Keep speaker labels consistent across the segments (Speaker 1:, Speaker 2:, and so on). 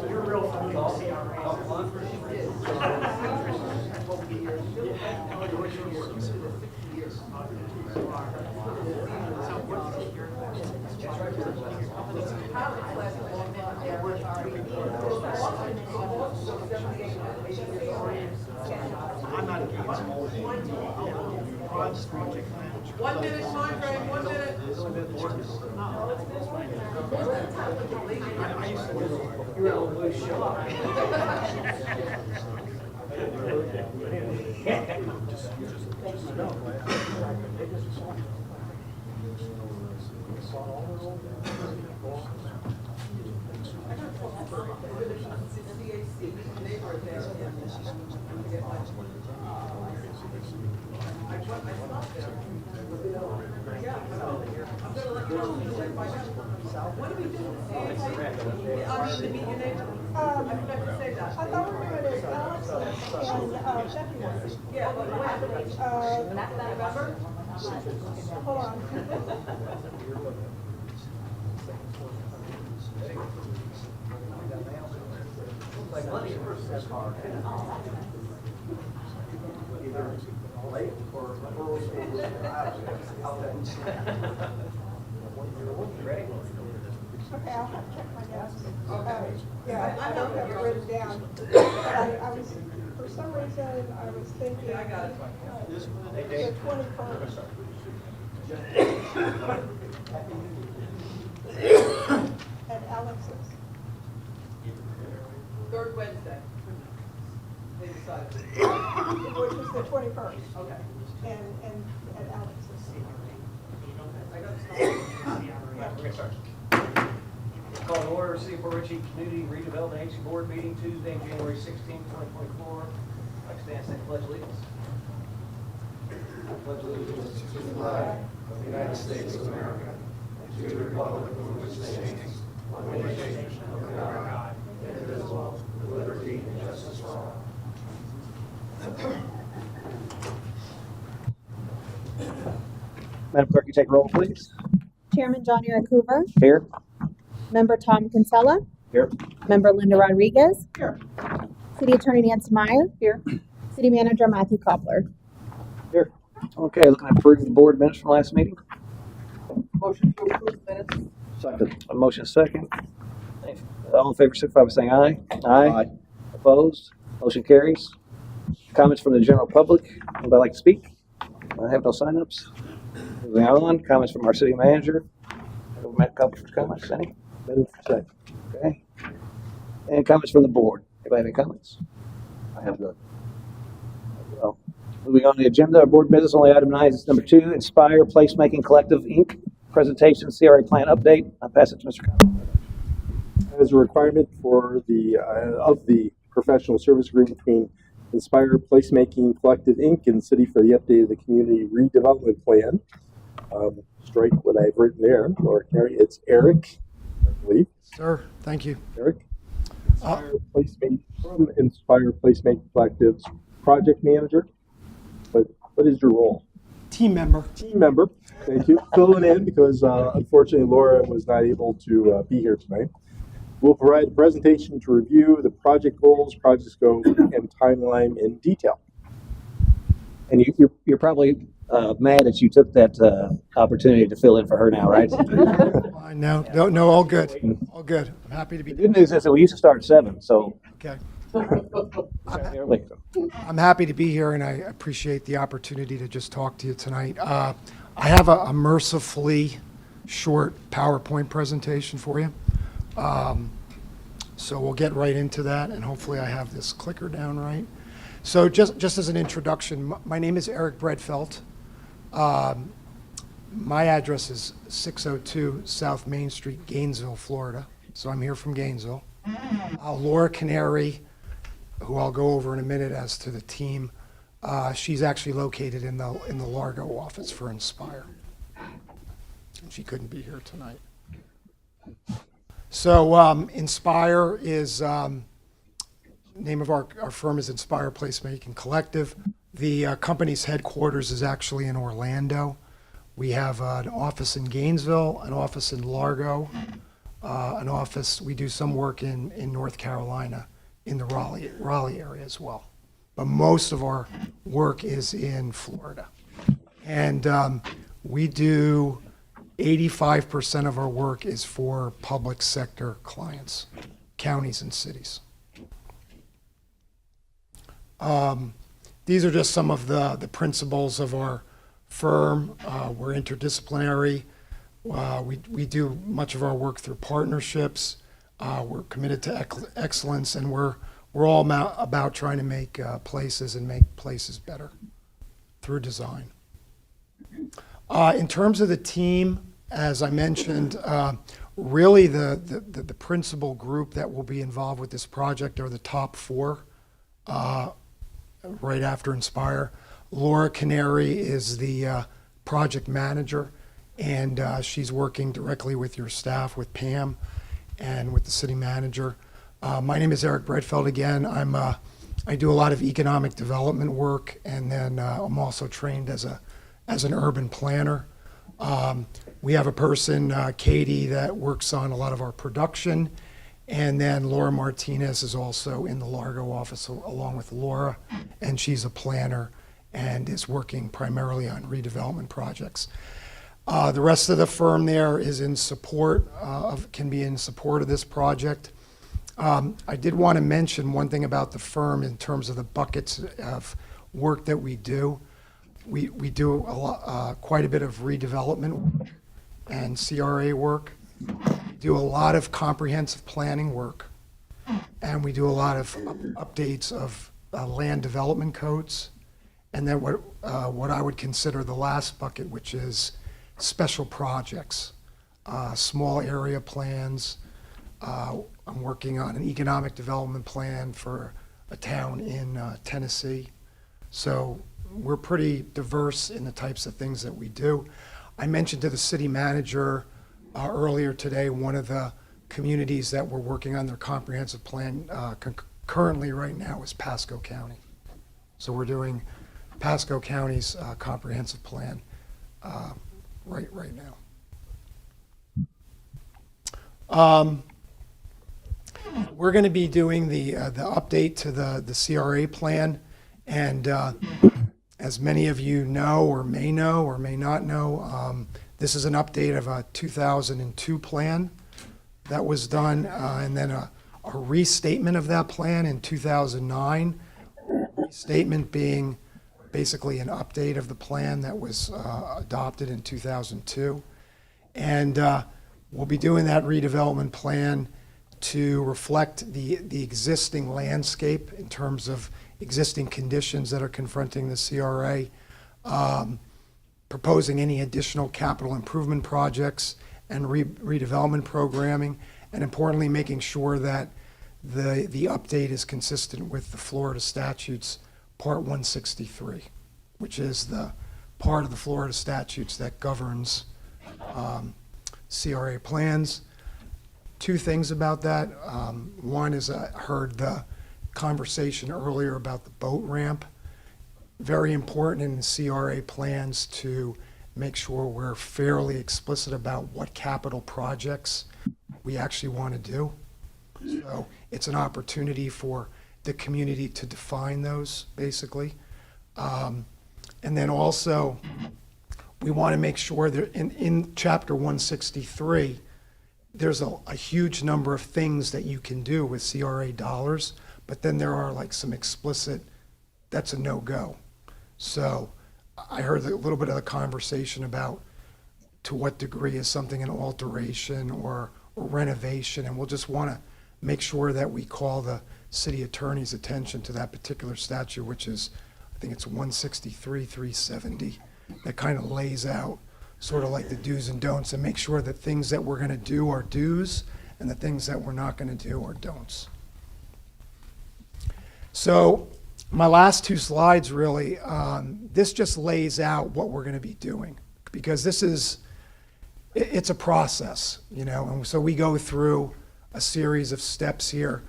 Speaker 1: You're real familiar with CRA. I'm not against project manager.
Speaker 2: 1 minute time frame, 1 minute.
Speaker 1: I used to do you're a loose show.
Speaker 2: What do we do? I mean, to meet your neighbor. I forgot to say that.
Speaker 3: I thought we were doing it Alex and February.
Speaker 2: Yeah, but when? November?
Speaker 3: Hold on. Okay, I'll have to check my desk. Yeah, I don't have it written down. I was, for some reason, I was thinking.
Speaker 2: I got it.
Speaker 3: The 21st. At Alex's.
Speaker 2: Third Wednesday. They decided.
Speaker 3: Which is the 21st.
Speaker 2: Okay.
Speaker 3: And at Alex's.
Speaker 2: I got it.
Speaker 3: Yeah.
Speaker 4: We're gonna start. Call to order, City of Port Richey Community Redevelopment Agency Board meeting Tuesday, January 16, 2024. I'd like to stand and say the pledge of allegiance. I pledge allegiance to the flag of the United States of America, and to the republic for which it stands, one nation under God, indivisible, with liberty and justice for all. Madam Clerk, you take roll, please.
Speaker 5: Chairman John Eric Hoover,
Speaker 4: Here.
Speaker 5: Member Tom Kinsella,
Speaker 4: Here.
Speaker 5: Member Linda Rodriguez,
Speaker 3: Here.
Speaker 5: City Attorney Nancy Meyer, here, City Manager Matthew Cobbler.
Speaker 4: Here. Okay, looking at approving the board minutes from last meeting.
Speaker 2: Motion to approve minutes.
Speaker 4: Second. A motion second. All in favor, signify by saying aye. Aye. Opposed? Motion carries. Comments from the general public. Anybody like to speak? I have no signups. Moving on, comments from our city manager. Matt Cobbler for comments, any? Okay. And comments from the board. Anybody have any comments? I have none. Well, moving on to the agenda, our board business, only item 9 is number 2, Inspire Placemaking Collective, Inc. Presentation, CRA plan update. I'll pass it to Mr. Cobbler.
Speaker 6: As a requirement for the of the professional service agreement between Inspire Placemaking Collective Inc. and the City for the update of the community redevelopment plan. Strike what I've written there, or Carrie. It's Eric, I believe.
Speaker 7: Sir, thank you.
Speaker 6: Eric. From Inspire Placemaking Collective's project manager. But what is your role?
Speaker 7: Team member.
Speaker 6: Team member. Thank you. Filling in because unfortunately Laura was not able to be here tonight. We'll provide a presentation to review the project goals, project scope, and timeline in detail.
Speaker 4: And you're probably mad that you took that opportunity to fill in for her now, right?
Speaker 7: No, all good. All good. I'm happy to be
Speaker 4: The good news is that we used to start at 7, so
Speaker 7: okay.
Speaker 4: start early.
Speaker 7: I'm happy to be here, and I appreciate the opportunity to just talk to you tonight. I have a mercifully short PowerPoint presentation for you. So we'll get right into that, and hopefully I have this clicker down right. So just as an introduction, my name is Eric Bredfeld. My address is 602 South Main Street, Gainesville, Florida. So I'm here from Gainesville. Laura Canary, who I'll go over in a minute as to the team, she's actually located in the Largo office for Inspire. And she couldn't be here tonight. So Inspire is Name of our firm is Inspire Placemaking Collective. The company's headquarters is actually in Orlando. We have an office in Gainesville, an office in Largo, we do some work in North Carolina, in the Raleigh area as well. But most of our work is in Florida. And we do 85% of our work is for public sector clients, counties and cities. These are just some of the principles of our firm. We're interdisciplinary. We do much of our work through partnerships. We're committed to excellence, and we're all about trying to make places better through design. In terms of the team, as I mentioned, really the principal group that will be involved with this project are the top four, right after Inspire. Laura Canary is the project manager, and she's working directly with your staff, with Pam, and with the city manager. My name is Eric Bredfeld again. I do a lot of economic development work, and then I'm also trained as an urban planner. We have a person, Katie, that works on a lot of our production, and then Laura Martinez is also in the Largo office along with Laura, and she's a planner and is working primarily on redevelopment projects. The rest of the firm there is in support can be in support of this project. I did want to mention one thing about the firm in terms of the buckets of work that we do. We do quite a bit of redevelopment work and CRA work. We do a lot of comprehensive planning work, and we do a lot of updates of land development codes. And then what I would consider the last bucket, which is special projects, small area plans. I'm working on an economic development plan for a town in Tennessee. So we're pretty diverse in the types of things that we do. I mentioned to the city manager earlier today, one of the communities that we're working on their comprehensive plan currently right now is Pasco County. So we're doing Pasco County's comprehensive plan right now. We're going to be doing the update to the CRA plan, and as many of you know or may not know, this is an update of a 2002 plan that was done, and then a restatement of that plan in 2009. Restatement being basically an update of the plan that was adopted in 2002. And we'll be doing that redevelopment plan to reflect the existing landscape in terms of existing conditions that are confronting the CRA, proposing any additional capital improvement projects and redevelopment programming, and importantly, making sure that the update is consistent with the Florida statutes, Part 163, which is the part of the Florida statutes that governs CRA plans. Two things about that. One is I heard the conversation earlier about the boat ramp. Very important in the CRA plans to make sure we're fairly explicit about what capital projects we actually want to do. So it's an opportunity for the community to define those, basically. And then also, we want to make sure that in Chapter 163, there's a huge number of things that you can do with CRA dollars, but then there are like some explicit, that's a no-go. So I heard a little bit of the conversation about to what degree is something an alteration or renovation, and we'll just want to make sure that we call the city attorney's attention to that particular statute, which is, I think it's 163-370, that kind of lays out sort of like the do's and don'ts and make sure that things that we're going to do are do's and the things that we're not going to do are don'ts. So my last two slides really, this just lays out what we're going to be doing, because it's a process, and so we go through a series of steps here.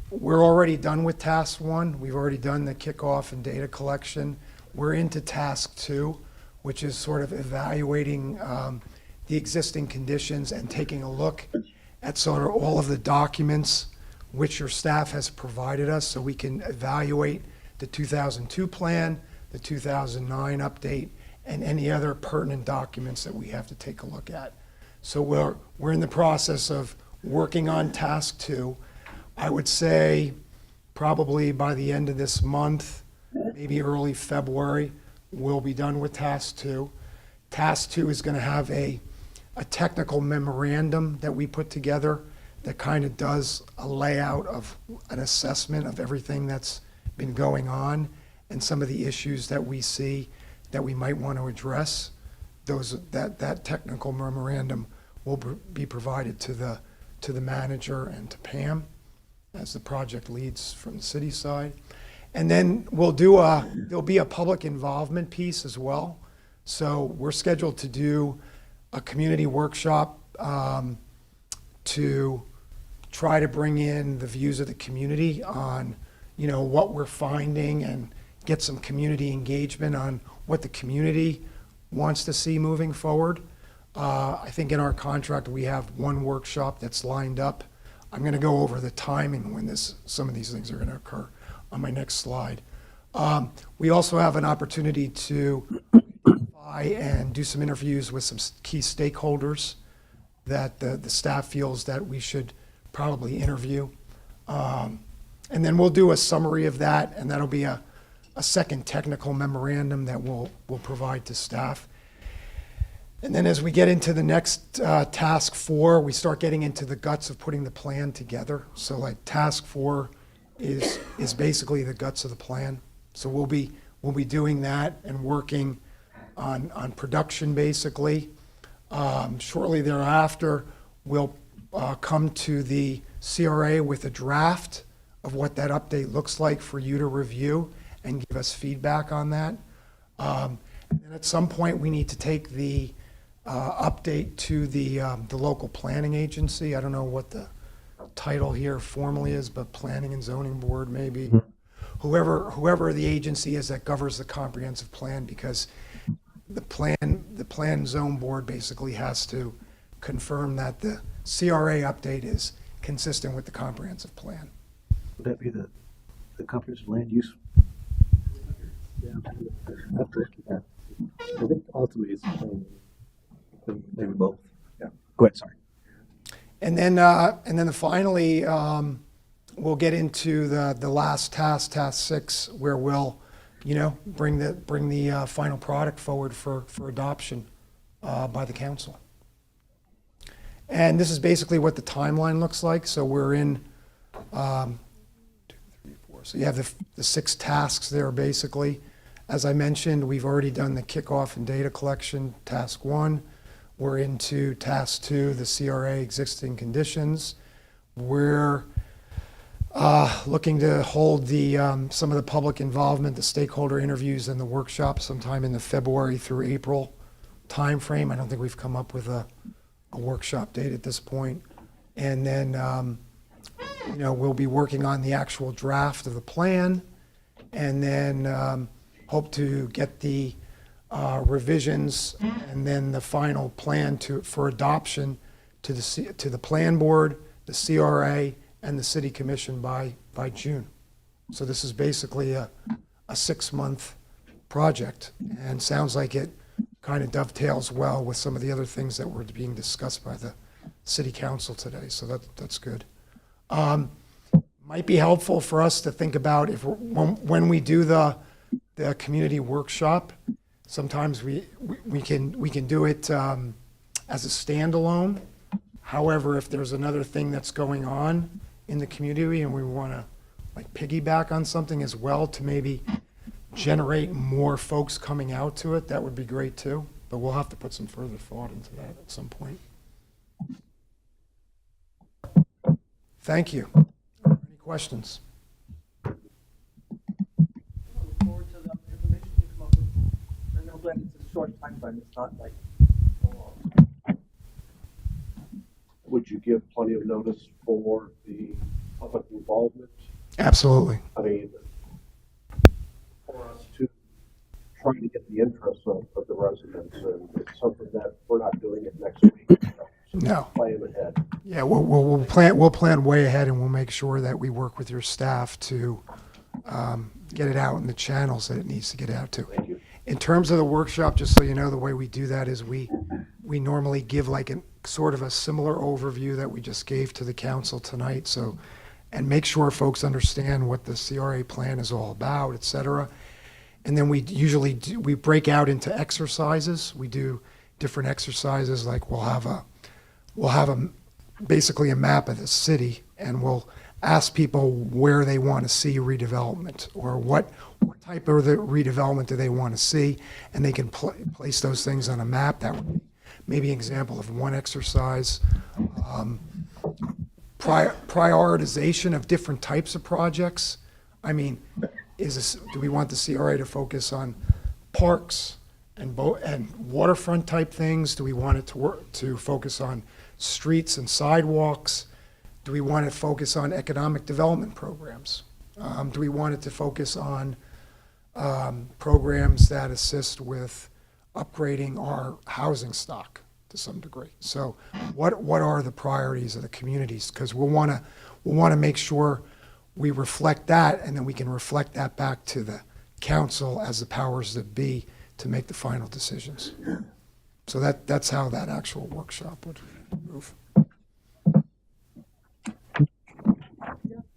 Speaker 7: we're already done with task 1. We've already done the kickoff and data collection. We're into task 2, which is sort of evaluating the existing conditions and taking a look at sort of all of the documents which your staff has provided us so we can evaluate the 2002 plan, the 2009 update, and any other pertinent documents that we have to take a look at. So we're in the process of working on task 2. I would say probably by the end of this month, maybe early February, we'll be done with task 2. Task 2 is going to have a technical memorandum that we put together that kind of does a layout of an assessment of everything that's been going on and some of the issues that we see that we might want to address. That technical memorandum will be provided to the manager and to Pam as the project leads from the city side. And then there'll be a public involvement piece as well. So we're scheduled to do a community workshop to try to bring in the views of the community on, what we're finding and get some community engagement on what the community wants to see moving forward. I think in our contract, we have one workshop that's lined up. I'm going to go over the timing when some of these things are going to occur on my next slide. We also have an opportunity to and do some interviews with some key stakeholders that the staff feels that we should probably interview. And then we'll do a summary of that, and that'll be a second technical memorandum that we'll provide to staff. And then as we get into the next task 4, we start getting into the guts of putting the plan together. So like task 4 is basically the guts of the plan. So we'll be doing that and working on production basically. Shortly thereafter, we'll come to the CRA with a draft of what that update looks like for you to review and give us feedback on that. And at some point, we need to take the update to the local planning agency. I don't know what the title here formally is, but Planning and Zoning Board maybe. Whoever the agency is that governs the comprehensive plan, because the plan zone board basically has to confirm that the CRA update is consistent with the comprehensive plan.
Speaker 4: Would that be the comprehensive land use?
Speaker 6: Yeah. I think ultimately it's
Speaker 4: Maybe both.
Speaker 6: Yeah.
Speaker 4: Go ahead, sorry.
Speaker 7: And then finally, we'll get into the last task 6, where we'll, bring the final product forward for adoption by the council. And this is basically what the timeline looks like. So we're in 2, 3, 4. So you have the 6 tasks there basically. As I mentioned, we've already done the kickoff and data collection, task 1. We're into task 2, the CRA existing conditions. We're looking to hold some of the public involvement, the stakeholder interviews, and the workshop sometime in the February through April timeframe. I don't think we've come up with a workshop date at this point. And then, we'll be working on the actual draft of the plan, and then hope to get the revisions and then the final plan for adoption to the plan board, the CRA, and the city commission by June. So this is basically a 6-month project, and sounds like it kind of dovetails well with some of the other things that were being discussed by the city council today. So that's good. Might be helpful for us to think about when we do the community workshop. Sometimes we can do it as a standalone. However, if there's another thing that's going on in the community and we want to piggyback on something as well to maybe generate more folks coming out to it, that would be great too. But we'll have to put some further thought into that at some point. Thank you. Any questions?
Speaker 1: Look forward to the information you come up with. I know that it's a short time frame, it's not like so long.
Speaker 8: Would you give plenty of notice for the public involvement
Speaker 7: Absolutely.
Speaker 8: I mean, for us to try to get the interest of the residents, and it's something that we're not doing it next week. So
Speaker 7: No.
Speaker 8: plan ahead.
Speaker 7: Yeah, we'll plan way ahead, and we'll make sure that we work with your staff to get it out in the channels that it needs to get out to.
Speaker 8: Thank you.
Speaker 7: In terms of the workshop, just so you know, the way we do that is we normally give like a sort of a similar overview that we just gave to the council tonight. So, and make sure folks understand what the CRA plan is all about, et cetera. And then we usually we break out into exercises. We do different exercises, like we'll have a basically a map of the city, and we'll ask people where they want to see redevelopment, or what type of the redevelopment do they want to see, and they can place those things on a map. That would be maybe an example of one exercise. Prioritization of different types of projects. I mean, do we want the CRA to focus on parks and waterfront type things? Do we want it to focus on streets and sidewalks? Do we want it to focus on economic development programs? Do we want it to focus on programs that assist with upgrading our housing stock to some degree? So what are the priorities of the communities? Because we'll want to make sure we reflect that, and then we can reflect that back to the council as the powers that be to make the final decisions. So that's how that actual workshop would move.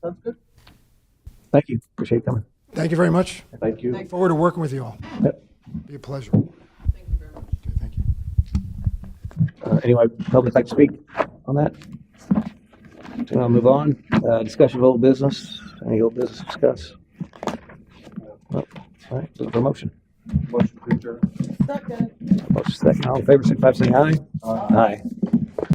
Speaker 1: Sounds good.
Speaker 4: Thank you. Appreciate you coming.
Speaker 7: Thank you very much.
Speaker 8: Thank you.
Speaker 7: Look forward to working with you all.
Speaker 4: Yep.
Speaker 7: Be a pleasure.
Speaker 2: Thank you very much.
Speaker 7: Okay, thank you.
Speaker 4: Anyone public like to speak on that? So I'll move on. Discussion of old business. Any old business to discuss? No. All right, looking for a motion.
Speaker 8: Motion to adjourn.
Speaker 1: Second.
Speaker 4: Motion second. All in favor, signify by saying aye. Aye.